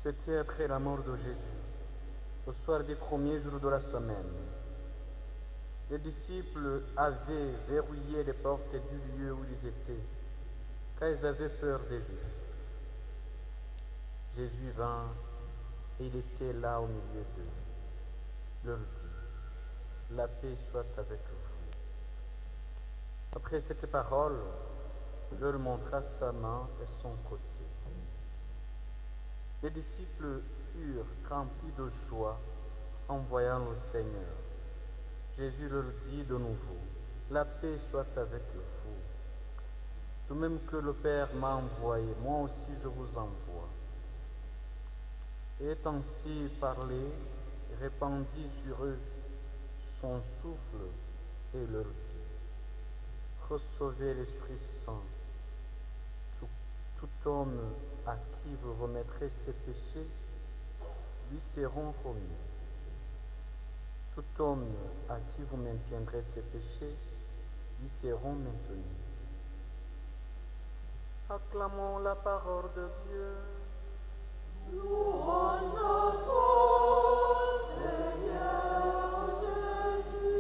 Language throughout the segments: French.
C'était après la mort de Jésus, au soir du premier jour de la semaine. Les disciples avaient verrouillé les portes du lieu où ils étaient, car ils avaient peur des Juifs. Jésus vint et il était là au milieu d'eux. Leur dit, la paix soit avec vous. Après cette parole, il leur montra sa main et son côté. Les disciples furent remplis de joie en voyant le Seigneur. Jésus leur dit de nouveau, la paix soit avec vous. De même que le Père m'a envoyé, moi aussi je vous envoie. Et ainsi parlé, il répandit sur eux son souffle et leur dit, recevez l'Esprit Saint. Tout homme à qui vous remettrez ses péchés, lui seront remis. Tout homme à qui vous maintiendrez ses péchés, lui seront maintenus. Acclamons la parole de Dieu. Louange à toi, Seigneur Jésus.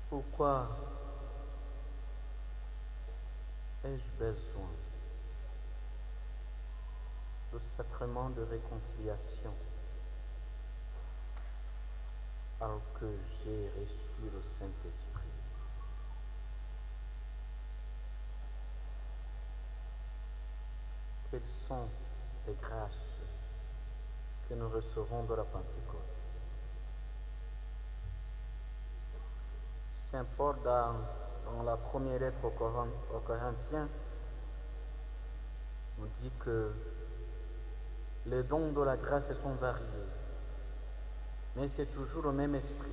Pourquoi ai-je besoin du sacrement de réconciliation alors que j'ai reçu le Saint-Esprit? Quelles sont les grâces que nous recevons de la Pentecôte? Saint Paul, dans la première lettre aux Corinthiens, nous dit que les dons de la grâce sont variés, mais c'est toujours le même esprit.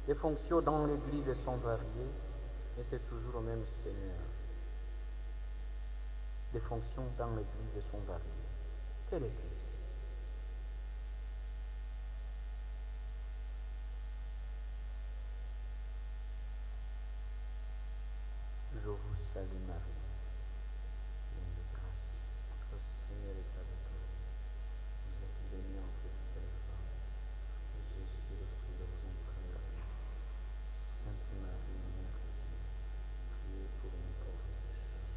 Les fonctions dans l'Église sont variées, mais c'est toujours le même Seigneur. Les fonctions dans l'Église sont variées. Quelle Église? Je vous salue Marie, pleine de grâce, notre Seigneur est avec vous. Vous êtes bénie entre toutes les femmes, et Jésus, le fruit de vos entrailles, Sainte Marie, Mère de Dieu, priez pour nous pauvres pécheurs.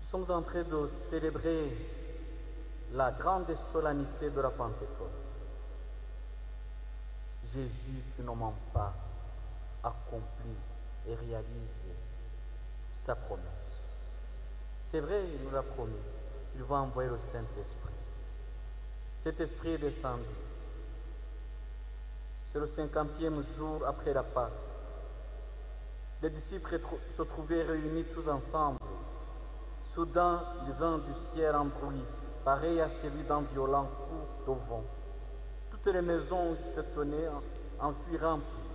Nous sommes en train de célébrer la grande solennité de la Pentecôte. Jésus qui ne ment pas accomplit et réalise sa promesse. C'est vrai, il nous l'a promis. Il va envoyer le Saint-Esprit. Cet Esprit est descendu. C'est le 50e jour après la Pâque. Les disciples se trouvaient réunis tous ensemble. Soudain, il vint du ciel un bruit, pareil à celui d'un violent coup de vent. Toutes les maisons qui se tenaient en furent remplies.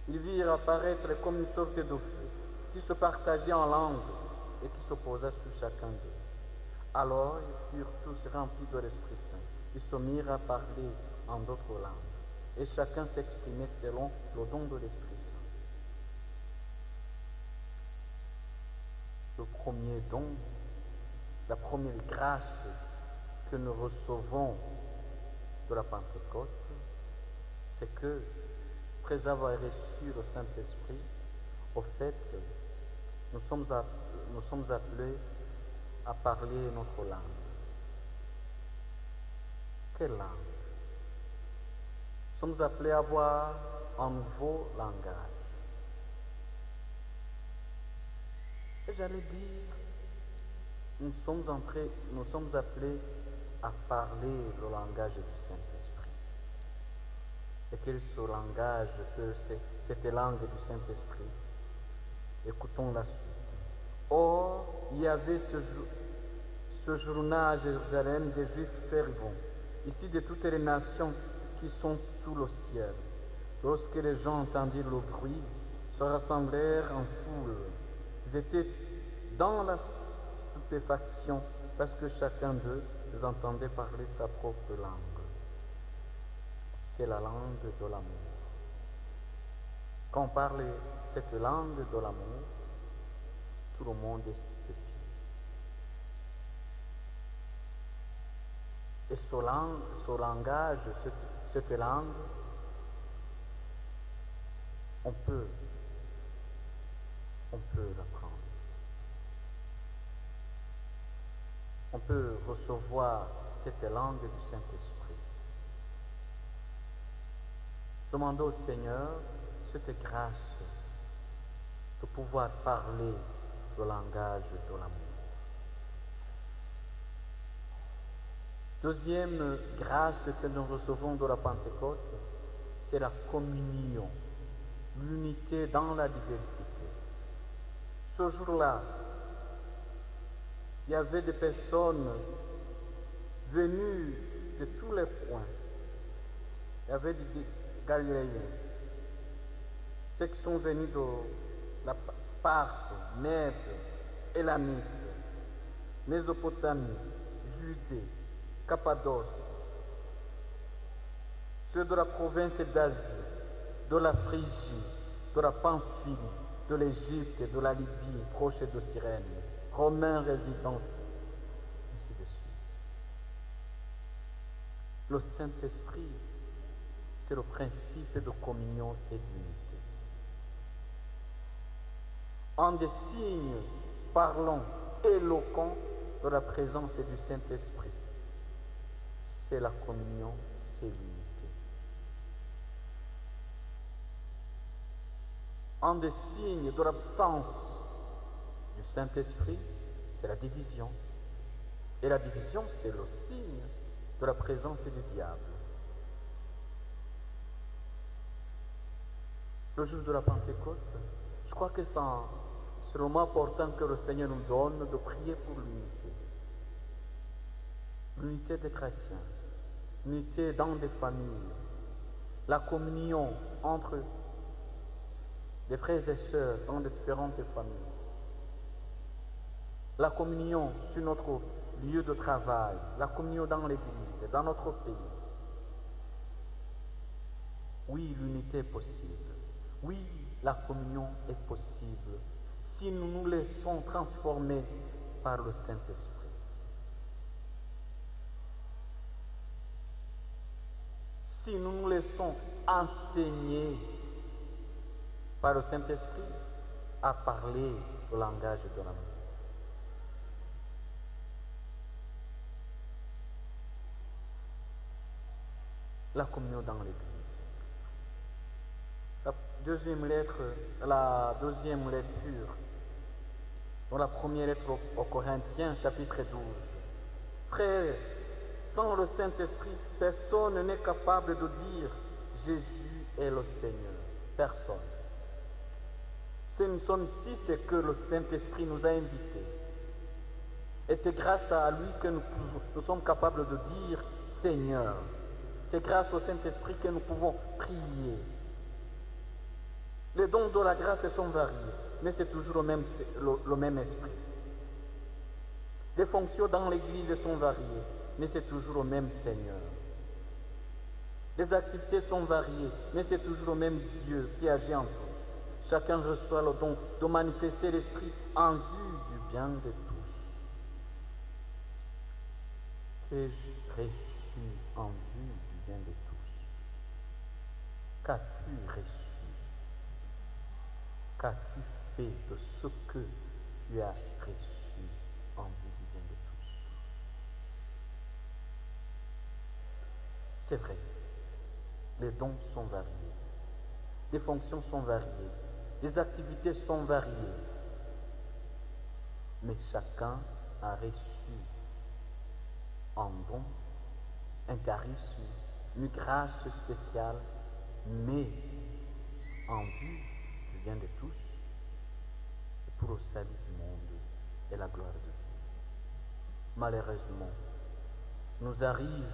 Ils virent apparaître comme une sorte de feu qui se partageait en langues et qui se posa sur chacun d'eux. Alors ils furent tous remplis de l'Esprit Saint. Ils se mirent à parler en d'autres langues et chacun s'exprimait selon le don de l'Esprit Saint. Le premier don, la première grâce que nous recevons de la Pentecôte, c'est que, après avoir reçu le Saint-Esprit, au fait, nous sommes appelés à parler notre langue. Quelle langue? Nous sommes appelés à avoir un nouveau langage. Et j'allais dire, nous sommes appelés à parler le langage du Saint-Esprit. Et quel est ce langage, cette langue du Saint-Esprit? Écoutons la suite. Or, il y avait ce jour-là à Jérusalem des Juifs fervents, ici de toutes les nations qui sont sous le ciel. Lorsque les gens entendirent le bruit, se rassemblèrent en foule. Ils étaient dans la stupéfaction parce que chacun d'eux les entendait parler sa propre langue. C'est la langue de l'amour. Quand on parle cette langue de l'amour, tout le monde est stupéfait. Et ce langage, cette langue, on peut l'apprendre. On peut recevoir cette langue du Saint-Esprit. Demandons au Seigneur cette grâce de pouvoir parler le langage de l'amour. Deuxième grâce que nous recevons de la Pentecôte, c'est la communion, l'unité dans la diversité. Ce jour-là, il y avait des personnes venues de tous les points. Il y avait des Galiléens, ceux qui sont venus de la Parthe, Mède, Élamite, Mésopotamie, Judée, Cappadoce, ceux de la province d'Asie, de la Phrygie, de la Pamphylie, de l'Égypte, de la Libye, proche de Cyrène, Romains résidents, ainsi de suite. Le Saint-Esprit, c'est le principe de communion et d'unité. En des signes parlants, éloquents de la présence du Saint-Esprit, c'est la communion, c'est l'unité. En des signes de l'absence du Saint-Esprit, c'est la division. Et la division, c'est le signe de la présence du diable. Le jour de la Pentecôte, je crois que c'est le moment important que le Seigneur nous donne de prier pour l'unité. L'unité des chrétiens, l'unité dans des familles, la communion entre des frères et sœurs dans de différentes familles, la communion sur notre lieu de travail, la communion dans l'Église, dans notre pays. Oui, l'unité est possible. Oui, la communion est possible si nous nous laissons transformer par le Saint-Esprit. Si nous nous laissons enseigner par le Saint-Esprit à parler le langage de l'amour. La communion dans l'Église. La deuxième lecture, dans la première lettre aux Corinthiens, chapitre 12. Frères, sans le Saint-Esprit, personne n'est capable de dire Jésus est le Seigneur. Personne. Si nous sommes ici, c'est que le Saint-Esprit nous a invités. Et c'est grâce à lui que nous sommes capables de dire Seigneur. C'est grâce au Saint-Esprit que nous pouvons prier. Les dons de la grâce sont variés, mais c'est toujours le même esprit. Les fonctions dans l'Église sont variées, mais c'est toujours le même Seigneur. Les activités sont variées, mais c'est toujours le même Dieu qui agit en tous. Chacun reçoit le don de manifester l'Esprit en vue du bien de tous. Qu'ai-je reçu en vue du bien de tous? Qu'as-tu reçu? Qu'as-tu fait de ce que tu as reçu en vue du bien de tous? C'est vrai, les dons sont variés, les fonctions sont variées, les activités sont variées, mais chacun a reçu un don, un charisme, une grâce spéciale, mais en vue du bien de tous et pour le salut du monde et la gloire de Dieu. Malheureusement, nous arrive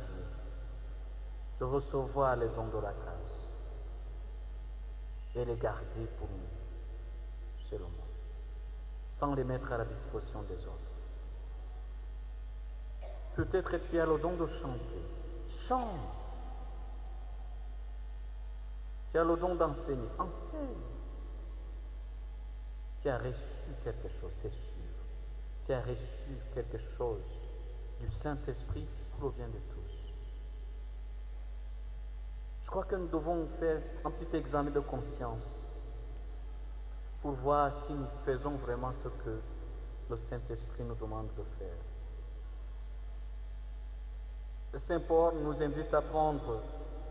de recevoir les dons de la grâce et les garder pour nous. chez le monde, sans les mettre à la disposition des autres. Peut-être tu as le don de chanter. Chante. Tu as le don d'enseigner. Enseigne. Tu as reçu quelque chose, c'est sûr. Tu as reçu quelque chose du Saint-Esprit qui provient de tous. Je crois que nous devons faire un petit examen de conscience pour voir si nous faisons vraiment ce que le Saint-Esprit nous demande de faire. Le Saint Paul nous invite à prendre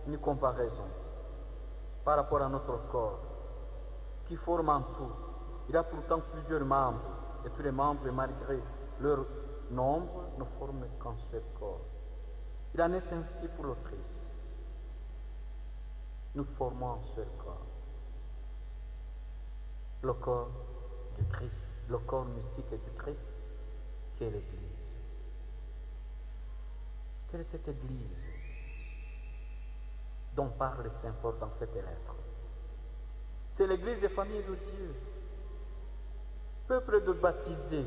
une comparaison par rapport à notre corps qui forme un tout. Il a pourtant plusieurs membres et tous les membres, malgré leur nombre, ne forment qu'un seul corps. Il en est ainsi pour le Christ. Nous formons un seul corps. Le corps du Christ, le corps mystique du Christ, qui est l'Église. Quelle est cette Église dont parle Saint Paul dans cette lettre? C'est l'Église des familles de Dieu, peuple de baptisés.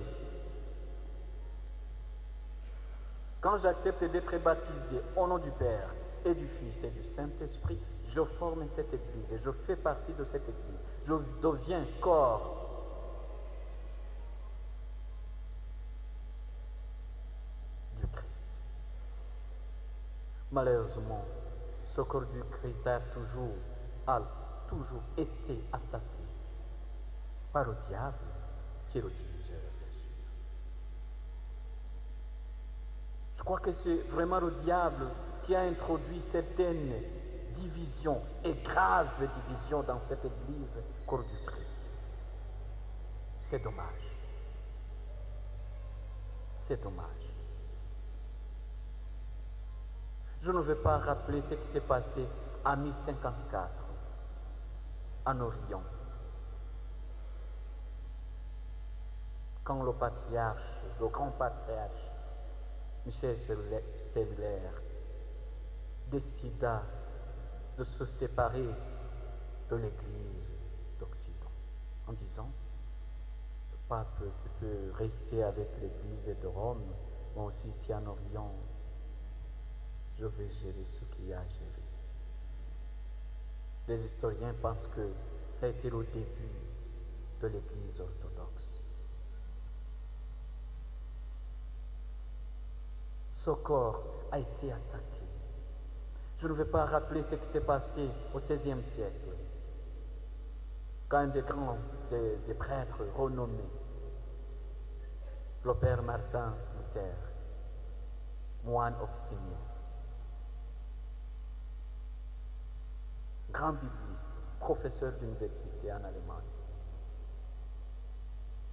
Quand j'accepte d'être baptisé au nom du Père et du Fils et du Saint-Esprit, je forme cette Église et je fais partie de cette Église. Je deviens corps. Du Christ. Malheureusement, ce corps du Christ a toujours été attaqué par le diable, qui est le diviseur, bien sûr. Je crois que c'est vraiment le diable qui a introduit certaines divisions et graves divisions dans cette Église, corps du Christ. C'est dommage. C'est dommage. Je ne vais pas rappeler ce qui s'est passé en 1054 en Orient, quand le patriarche, le grand patriarche Michel Cellulaire décida de se séparer de l'Église d'Occident en disant: le pape, tu peux rester avec l'Église de Rome, moi aussi ici en Orient, je vais gérer ce qu'il y a à gérer. Les historiens pensent que ça a été le début de l'Église orthodoxe. Ce corps a été attaqué. Je ne vais pas rappeler ce qui s'est passé au XVIe siècle, quand un des grands des prêtres renommés, le père Martin Luther, moine obstiné, grand bibliste, professeur d'université en Allemagne,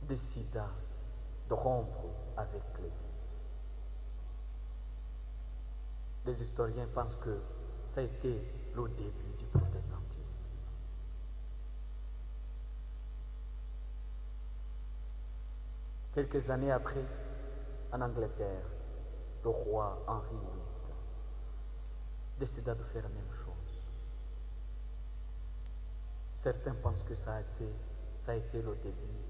décida de rompre avec l'Église. Les historiens pensent que ça a été le début du protestantisme. Quelques années après, en Angleterre, le roi Henri VIII décida de faire la même chose. Certains pensent que ça a été le début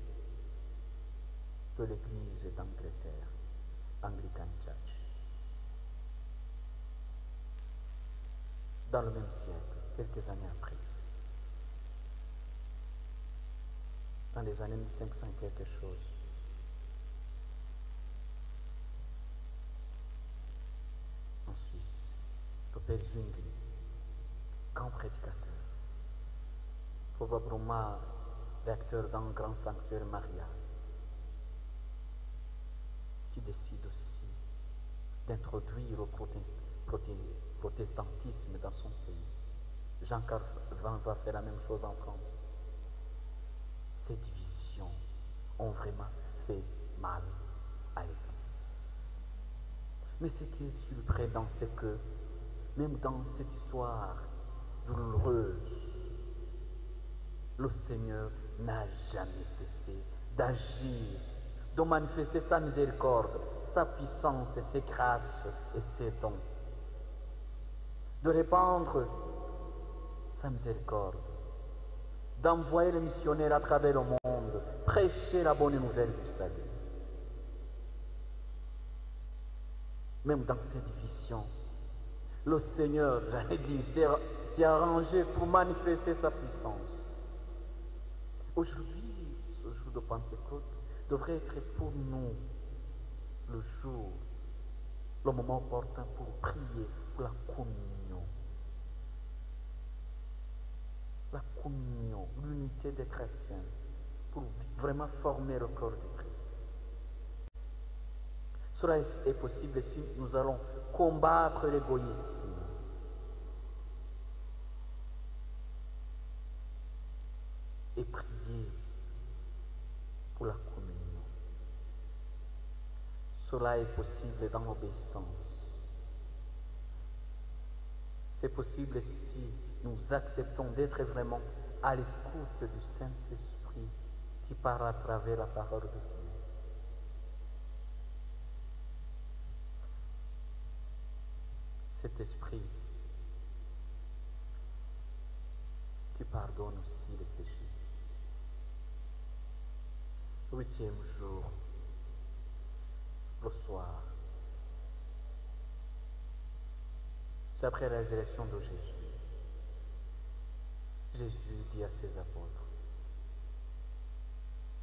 de l'Église d'Angleterre, Anglican Church. Dans le même siècle, quelques années après, dans les années 1500 quelque chose, en Suisse, le père Zwingli, grand prédicateur, probablement l'acteur d'un grand sanctuaire marial, qui décide aussi d'introduire le protestantisme dans son pays. Jean Calvin va faire la même chose en France. Ces divisions ont vraiment fait mal à l'Église. Mais ce qui est surprenant, c'est que même dans cette histoire douloureuse, le Seigneur n'a jamais cessé d'agir, de manifester sa miséricorde, sa puissance et ses grâces et ses dons, de répandre sa miséricorde, d'envoyer les missionnaires à travers le monde, prêcher la bonne nouvelle du salut. Même dans ces divisions, le Seigneur, j'allais dire, s'est arrangé pour manifester sa puissance. Aujourd'hui, ce jour de Pentecôte devrait être pour nous le jour, le moment opportun pour prier pour la communion. La communion, l'unité des chrétiens, pour vraiment former le corps du Christ. Cela est possible si nous allons combattre l'égoïsme. Et prier pour la communion. Cela est possible dans l'obéissance. C'est possible si nous acceptons d'être vraiment à l'écoute du Saint-Esprit qui parle à travers la parole de Dieu. Cet esprit qui pardonne aussi les péchés. 8e jour, le soir. C'est après la résurrection de Jésus. Jésus dit à ses apôtres,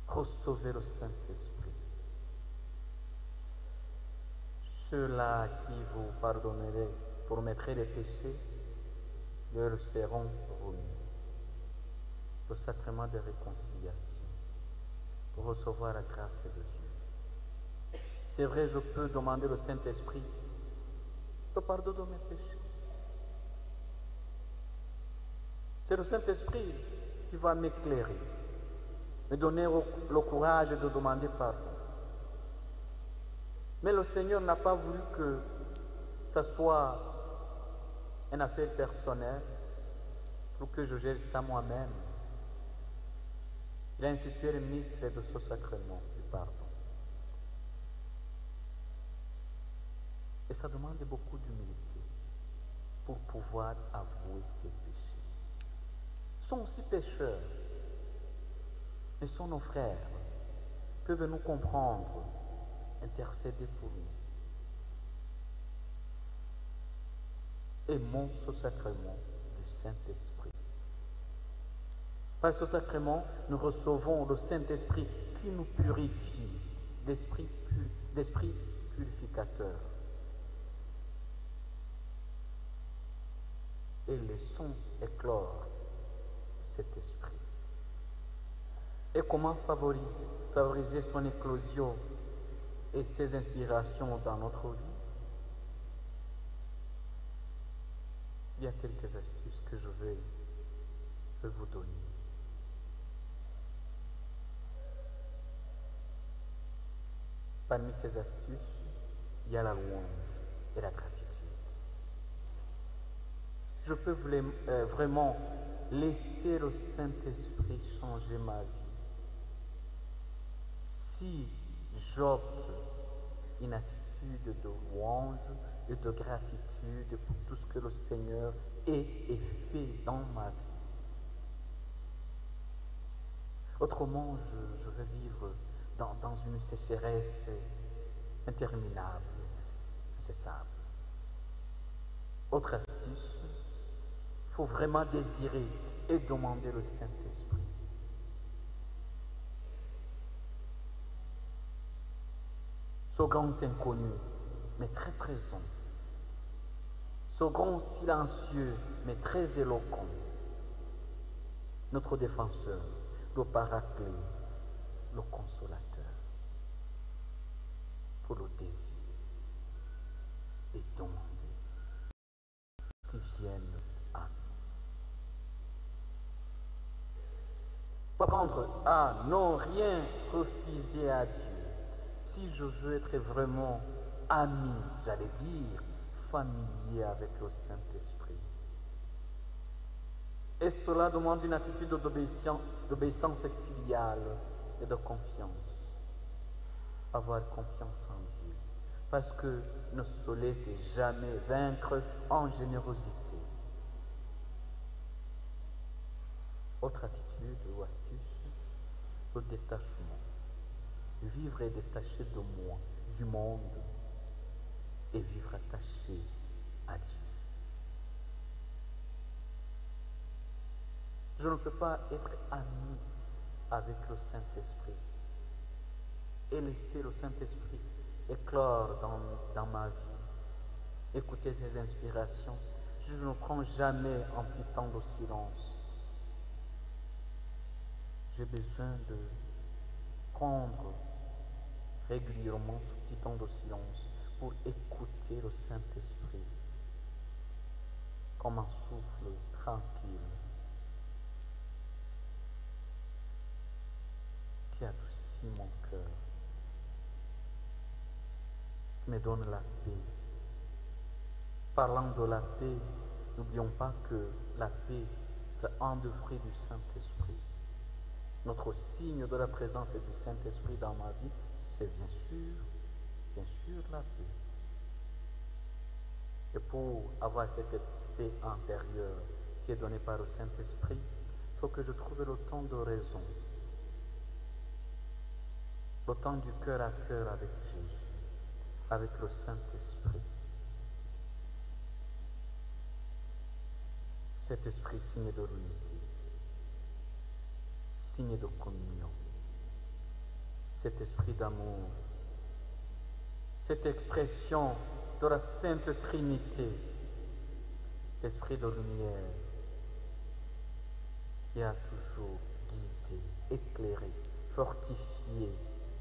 recevez le Saint-Esprit. Ceux-là à qui vous pardonnerez pour mettre les péchés, leur seront remis. Le sacrement de réconciliation, pour recevoir la grâce de Dieu. C'est vrai, je peux demander au Saint-Esprit le pardon de mes péchés. C'est le Saint-Esprit qui va m'éclairer, me donner le courage de demander pardon. Mais le Seigneur n'a pas voulu que ça soit une affaire personnelle pour que je gère ça moi-même. Il a institué le ministère de ce sacrement du pardon. Et ça demande beaucoup d'humilité pour pouvoir avouer ses péchés. Ils sont aussi pécheurs, mais sont nos frères, peuvent nous comprendre, intercéder pour nous. Aimons ce sacrement du Saint-Esprit. Par ce sacrement, nous recevons le Saint-Esprit qui nous purifie, d'esprit purificateur. Et laissons éclore cet esprit. Et comment favoriser son éclosion et ses inspirations dans notre vie? Il y a quelques astuces que je vais vous donner. Parmi ces astuces, il y a la louange et la gratitude. Je peux vraiment laisser le Saint-Esprit changer ma vie si j'opte une attitude de louange et de gratitude pour tout ce que le Seigneur est et fait dans ma vie. Autrement, je vais vivre dans une sécheresse interminable, incessable. Autre astuce, il faut vraiment désirer et demander le Saint-Esprit. Ce grand inconnu, mais très présent. Ce grand silencieux, mais très éloquent. Notre défenseur, le paraclet, le consolateur. Pour le désir et demander qu'il vienne à nous. Apprendre à non rien refuser à Dieu. Si je veux être vraiment ami, j'allais dire, familier avec le Saint-Esprit. Et cela demande une attitude d'obéissance filiale et de confiance. Avoir confiance en Dieu. Parce que ne se laissez jamais vaincre en générosité. Autre attitude, solitude ou astuce, le détachement. Vivre est détaché de moi, du monde, et vivre attaché à Dieu. Je ne peux pas être ami avec le Saint-Esprit et laisser le Saint-Esprit éclore dans ma vie, écouter ses inspirations. Je ne prends jamais un petit temps de silence. J'ai besoin de prendre régulièrement ce petit temps de silence pour écouter le Saint-Esprit comme un souffle tranquille qui adoucit mon cœur, qui me donne la paix. Parlant de la paix, n'oublions pas que la paix, c'est un des fruits du Saint-Esprit. Notre signe de la présence du Saint-Esprit dans ma vie, c'est bien sûr la paix. Et pour avoir cette paix intérieure qui est donnée par le Saint-Esprit, il faut que je trouve le temps de raison, le temps du cœur à cœur avec Jésus, avec le Saint-Esprit. Cet esprit signe de l'unité, signe de communion, cet esprit d'amour, cette expression de la Sainte Trinité, l'esprit de lumière qui a toujours guidé, éclairé, fortifié,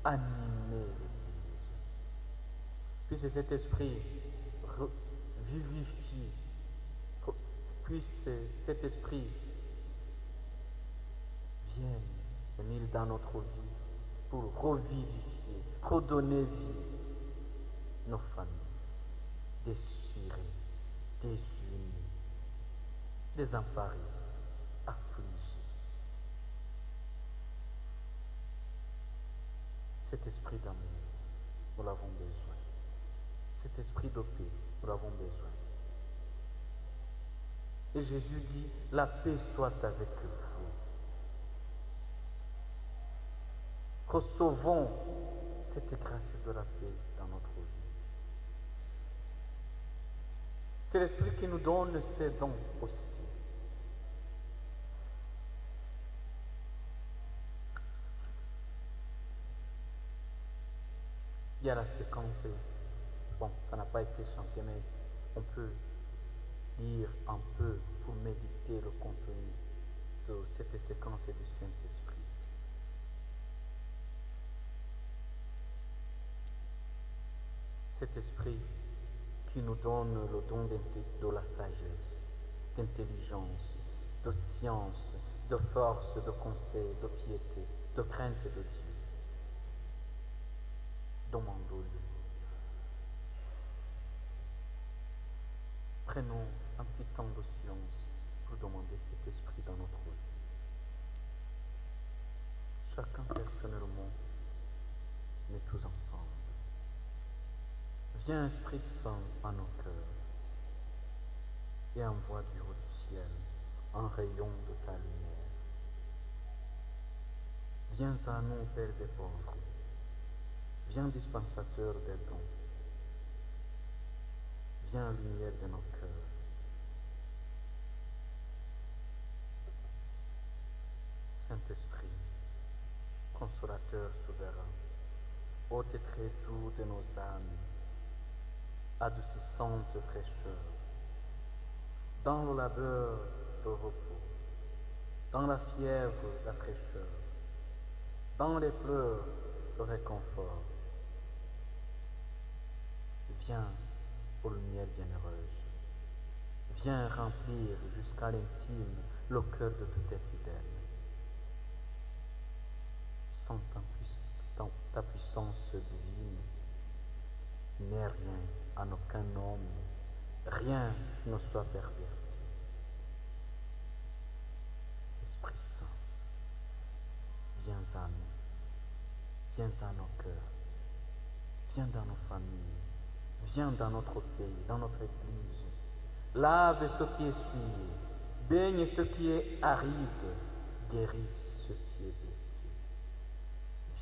animé l'Église. Puisse cet esprit vivifie, puisse cet esprit vienne venir dans notre vie pour revivifier, redonner vie nos familles, déchirées, désunies, désemparées, affligées. Cet esprit d'amour, nous l'avons besoin. Cet esprit de paix, nous l'avons besoin. Et Jésus dit, la paix soit avec vous. Recevons cette grâce de la paix dans notre vie. C'est l'Esprit qui nous donne ces dons aussi. Il y a la séquence, bon, ça n'a pas été chanté, mais on peut lire un peu pour méditer le contenu de cette séquence du Saint-Esprit. Cet esprit qui nous donne le don de la sagesse, d'intelligence, de science, de force, de conseil, de piété, de crainte de Dieu. Demandons-le. Prenons un petit temps de silence pour demander cet esprit dans notre vie. Chacun personnellement, mais tous ensemble. Viens, Esprit Saint, à nos cœurs et envoie du haut du ciel un rayon de ta lumière. Viens à nous, Père des pauvres. Viens, dispensateur des dons. Viens, lumière de nos cœurs. Saint-Esprit, consolateur souverain, hôte et très doux de nos âmes, adoucissante fraîcheur, dans le labeur le repos, dans la fièvre la fraîcheur, dans les pleurs le réconfort. Viens, ô lumière bienheureuse, viens remplir jusqu'à l'intime le cœur de tous tes fidèles. Sans ta puissance divine, n'est rien en aucun homme, rien ne soit perverti. Esprit Saint, viens à nous, viens à nos cœurs, viens dans nos familles, viens dans notre pays, dans notre Église. Lave ce qui est sûr, baigne ce qui est aride, guéris ce qui est blessé.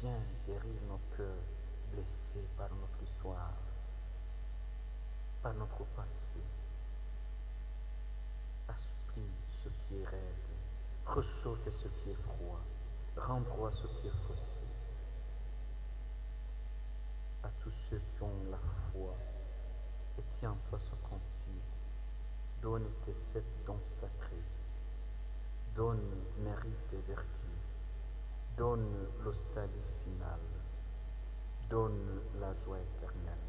Viens guérir nos cœurs blessés par notre histoire, par notre passé. Aspire ce qui est raide, réchauffe ce qui est froid, rends droit ce qui est faussé. À tous ceux qui ont la foi et qui en toi se confient, donne tes 7 dons sacrés, donne mérite et vertu, donne le salut final, donne la joie éternelle.